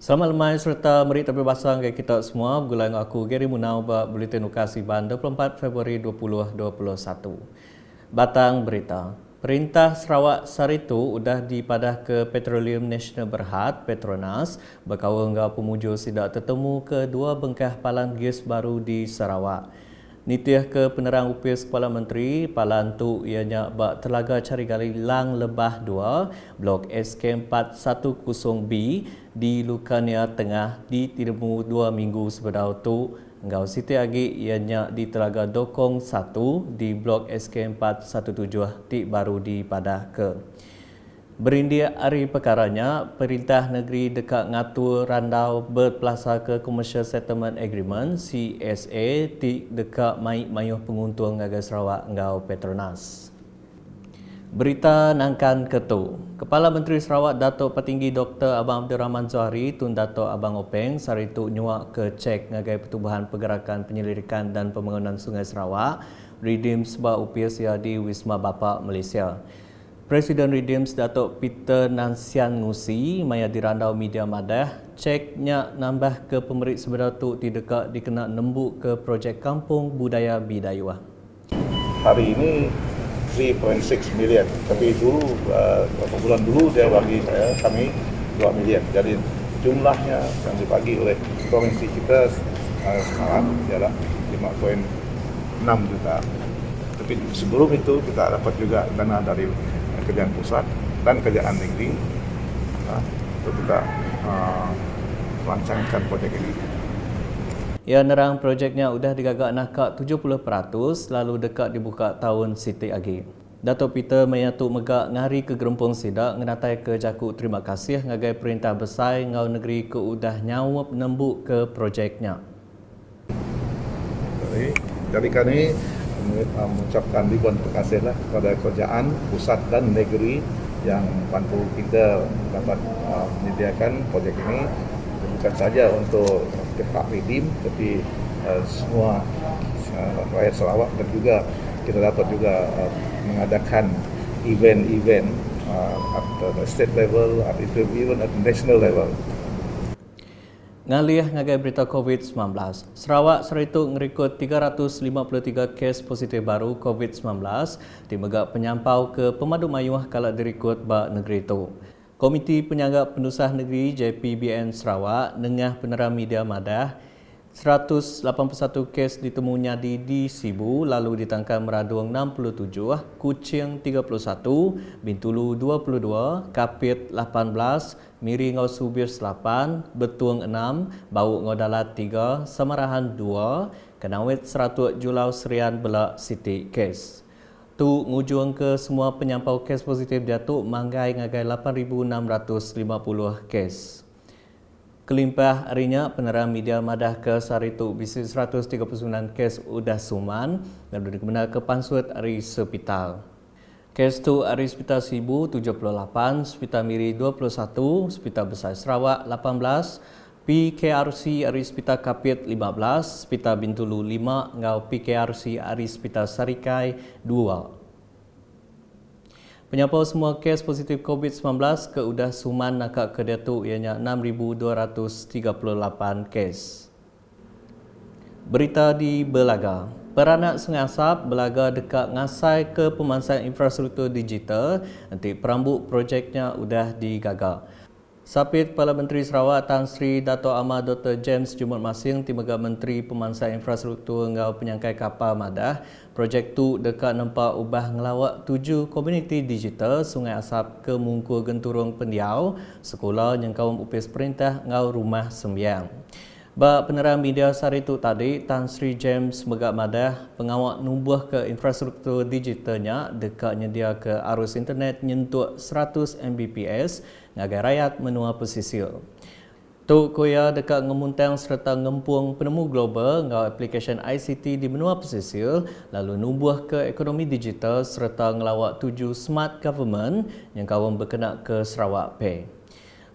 Selamat lemai serta meri tapi basang ke kita semua. Bergulai dengan aku Gary Munau bak Buletin Ukasi Ban 24 Februari 2021. Batang berita. Perintah Sarawak Saritu udah dipadah ke Petroleum Nasional Berhad Petronas berkawal dengan pemuju sidak tertemu ke dua bengkah palan gas baru di Sarawak. Nitiah ke penerang UPS Kepala Menteri, Palan tu ianya bak Telaga Cari Gali Lang Lebah 2, Blok SK410B di Lukania Tengah ditemu 2 minggu sebelum tu. Engkau Siti Agi ianya di Telaga Dokong 1 di Blok SK417 ti baru dipadah ke. Berindia hari perkaranya, Perintah Negeri dekat ngatur randau berpelasa ke Commercial Settlement Agreement CSA di dekat mai mayuh penguntung Ngagai Sarawak ngau Petronas. Berita nangkan ketu. Kepala Menteri Sarawak Datuk Petinggi Dr. Abang Abdul Rahman Zohari tun Datuk Abang Openg saritu nyuak ke cek Ngagai Pertubuhan Pergerakan Penyelidikan dan Pembangunan Sungai Sarawak redeem sebab UPS di Wisma Bapa Malaysia. Presiden Redeems Datuk Peter Nansian Ngusi maya dirandau media madah ceknya nambah ke pemerik sebenar tu tidak dikena nembuk ke projek Kampung Budaya Bidayuh. Hari ini 3.6 million, tapi dulu beberapa bulan dulu dia bagi kami 2 million. Jadi jumlahnya yang dibagi oleh provinsi kita sekarang ialah 5.6 juta. Tapi sebelum itu kita dapat juga dana dari kerjaan pusat dan kerjaan negeri untuk kita melancangkan projek ini. Ya, nerang projeknya sudah digagak nakak 70% lalu dekat dibuka tahun Siti Agi. Datuk Peter menyatu megak ngari ke Gerempong Sidak ngenatai ke Jakuk terima kasih ngagai perintah besar ngau negeri ke udah nyawap nembuk ke projeknya. Jadi kami mengucapkan ribuan terima kasihlah kepada kerajaan pusat dan negeri yang bantu kita dapat menyediakan projek ini bukan saja untuk pihak redeem tapi semua rakyat Sarawak dan juga kita dapat juga mengadakan event-event at the state level, even at the national level. Ngalih ngagai berita COVID-19, Sarawak Saritu ngerikut 353 kes positif baru COVID-19 di megak penyampau ke Pemadu Mayuh kala dirikut bak negeri itu. Komiti Penyanggap Pendusah Negeri JPBN Sarawak nengah penerang media madah 181 kes ditemu nyadi di Sibu lalu ditangkap meradung 67, Kuching 31, Bintulu 22, Kapit 18, Miri Ngau Subir 8, Betuang 6, Bau Ngau Dalat 3, Samarahan 2, Kenawit Seratuk Julau Serian Belak Siti kes. Tu ngujung ke semua penyampau kes positif Datuk manggai ngagai 8,650 kes. Kelimpah harinya penerang media madah ke Saritu bisi 139 kes udah suman lalu dikebenar ke Pansut hari Sepital. Kes tu hari Sepital Sibu 78, Sepital Miri 21, Sepital Besar Sarawak 18, PKRC hari Sepital Kapit 15, Sepital Bintulu 5, ngau PKRC hari Sepital Sarikai 2. Penyampau semua kes positif COVID-19 ke udah suman nakak ke Datuk ianya 6,238 kes. Berita di Belaga. Peranak Sungai Asap Belaga dekat ngasai ke pemansang infrastruktur digital nanti perambut projeknya udah digagal. Sapit Kepala Menteri Sarawak Tan Sri Dato' Ahmad Dr. James Jumut Masing Timbaga Menteri Pemansang Infrastruktur ngau penyangkai kapal madah projek tu dekat nampak ubah ngelawak 7 komuniti digital Sungai Asap ke Mungkur Genturung Pendiau sekolah yang kaum UPS perintah ngau rumah sembiang. Bak penerang media sari tu tadi, Tan Sri James Megak Madah pengawak numbuh ke infrastruktur digitalnya dekat nyedia ke arus internet nyentuh 100 Mbps ngagai rakyat menua pesisir. Tu kuya dekat ngemuntang serta ngempung penemu global ngau aplikasi ICT di benua pesisir lalu numbuh ke ekonomi digital serta ngelawak 7 smart government yang kawan berkenak ke Sarawak Pay.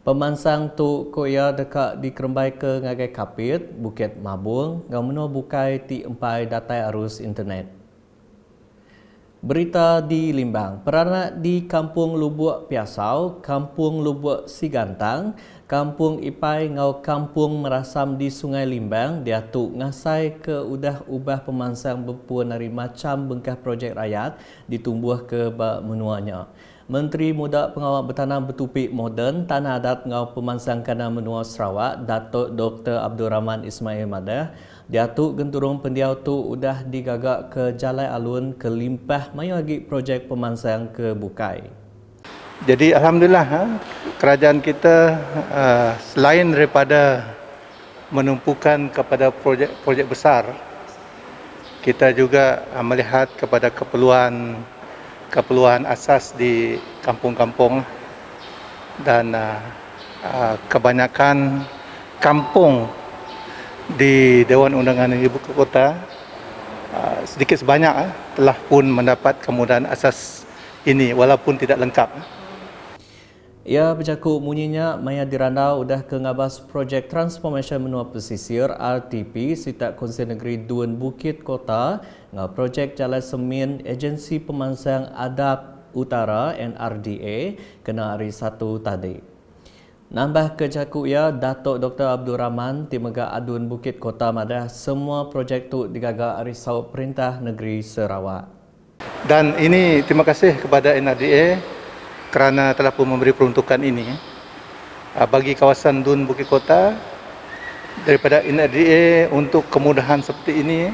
Pemansang tu koya dekat dikerembai ke ngagai Kapit, Bukit Mabung, ngau menua bukai ti empai datai arus internet. Berita di Limbang, peranak di Kampung Lubuk Piasau, Kampung Lubuk Sigantang, Kampung Ipai ngau Kampung Merasam di Sungai Limbang diatuk ngasai ke udah ubah pemansang berpuan dari macam bengkah projek rakyat ditumbuh ke menuanya. Menteri Muda Pengawal Bertanam Bertupik Moden Tanah Adat ngau Pemansang Kana Menua Sarawak, Datuk Dr. Abdul Rahman Ismail Madah, diatuk genturung pendiau tu udah digagak ke Jalai Alun ke limpah mayu lagi projek pemansang ke Bukai. Jadi alhamdulillah kerajaan kita selain daripada menumpukan kepada projek-projek besar, kita juga melihat kepada keperluan asas di kampung-kampung dan kebanyakan kampung di Dewan Undangan Ibu Kota sedikit sebanyak telah pun mendapat kemudahan asas ini walaupun tidak lengkap. Ia bercakap munyinya maya dirandau udah ke ngabas projek transformation menua pesisir RTP Sitak Konsil Negeri Dun Bukit Kota ngau projek Jalan Semin Agensi Pemansang Adab Utara NRDA kena hari 1 tadi. Nambah ke cakap ia, Datuk Dr. Abdul Rahman Timega Adun Bukit Kota Madah semua projek tu digagak risau Perintah Negeri Sarawak. Dan ini terima kasih kepada NRDA kerana telah pun memberi peruntukan ini bagi kawasan Dun Bukit Kota daripada NRDA untuk kemudahan seperti ini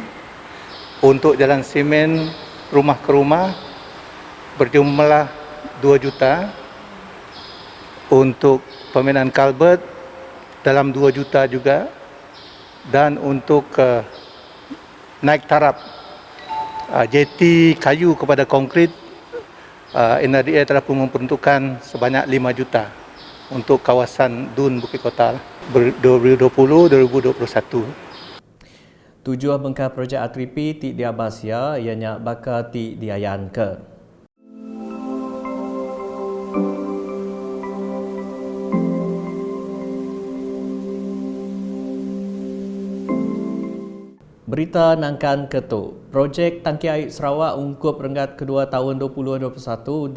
untuk jalan semen rumah ke rumah berjumlah 2 juta, untuk pembinaan kalbet dalam 2 juta juga, dan untuk naik taraf jeti kayu kepada konkrit NRDA telah pun memperuntukkan sebanyak 5 juta untuk kawasan Dun Bukit Kota 2020-2021. Tujuan bengkah projek RTP ti diabasia ianya bakal ti diayan ke. Berita nangkan ketuk. Projek Tangki Air Sarawak ungkup renggat kedua tahun 2021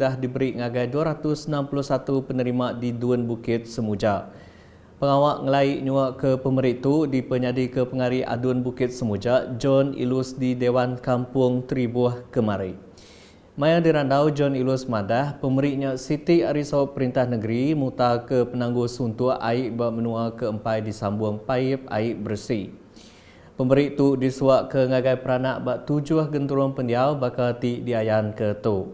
dah diberi ngagai 261 penerima di Dun Bukit Semuja. Pengawak ngelai nyua ke pemerik tu di penyadi ke pengari Adun Bukit Semuja, John Ilus di Dewan Kampung Tribuah Kemari. Maya dirandau John Ilus Madah, pemeriknya Siti Arisau Perintah Negeri muta ke penangguh suntua air bak menua ke empai disambung paip air bersih. Pemberi tu disuak ke ngagai peranak bak 7 genturung pendiau bakal ti diayan ke tu.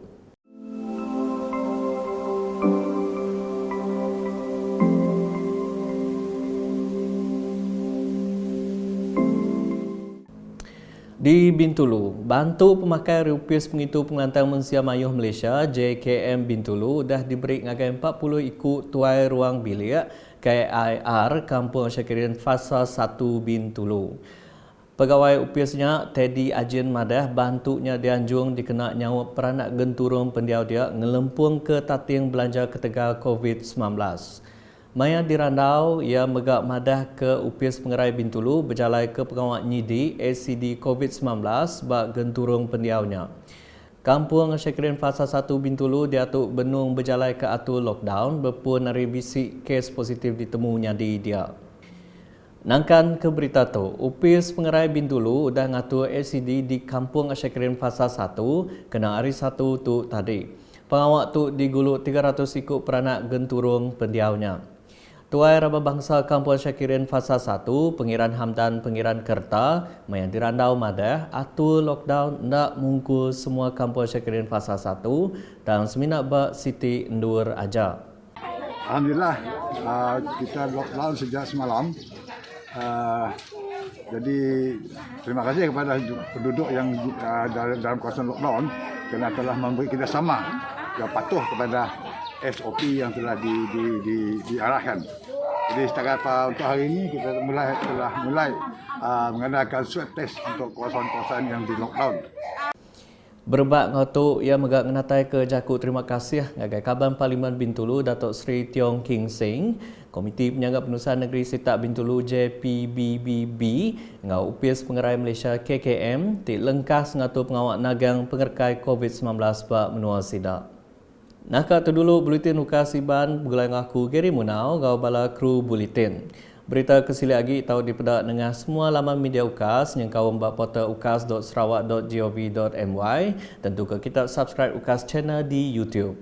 Di Bintulu, bantu pemakai Rupiah Pengitu Pengelantang Mensia Mayuh Malaysia JKM Bintulu dah diberi ngagai 40 ikut tuai ruang bilik KIR Kampung Syakirin Fasa 1 Bintulu. Pegawai UPSnya Teddy Ajin Madah bantunya dianjung dikena nyawa peranak genturung pendiau dia ngelempung ke tating belanja ketegal COVID-19. Maya dirandau ia megak Madah ke UPS Pengerai Bintulu berjalai ke pengawal nyidi ACD COVID-19 bak genturung pendiaunya. Kampung Syakirin Fasa 1 Bintulu diatuk benung berjalai ke atur lockdown berpun hari bisik kes positif ditemunya di dia. Nangkan ke berita tu, UPS Pengerai Bintulu dah ngatur ACD di Kampung Syakirin Fasa 1 kena hari 1 tu tadi. Pengawak tu diguluk 300 ikut peranak genturung pendiaunya. Tuai Rabah Bangsa Kampung Syakirin Fasa 1, Pengiran Hamdan Pengiran Kerta, Maya dirandau Madah, atur lockdown ndak mungkul semua Kampung Syakirin Fasa 1 dan seminak bak Siti Ndur aja. Alhamdulillah, kita lockdown sejak semalam. Jadi terima kasih kepada penduduk yang dalam kawasan lockdown kerana telah memberi kerjasama yang patuh kepada SOP yang telah diarahkan. Jadi setakat untuk hari ini kita telah mulai mengadakan swab test untuk kawasan-kawasan yang di lockdown. Berbak ngotok ia megak ngenatai ke jakut terima kasih ngagai Kaban Parlimen Bintulu Datuk Seri Tiong King Sing, Komiti Penyanggap Penurusan Negeri Sitak Bintulu JPBBB ngau upis pengerai Malaysia KKM ti lengkas ngatur pengawak nagang pengerkai COVID-19 bak menua sidak. Nakak tu dulu Buletin Ukasi Ban bergulai ngaku Geri Munau gau bala kru Buletin. Berita kesili lagi tahu dipedak dengan semua laman media UKAS yang kau membak portal ukas.sarawak.gov.my dan juga kita subscribe UKAS channel di YouTube.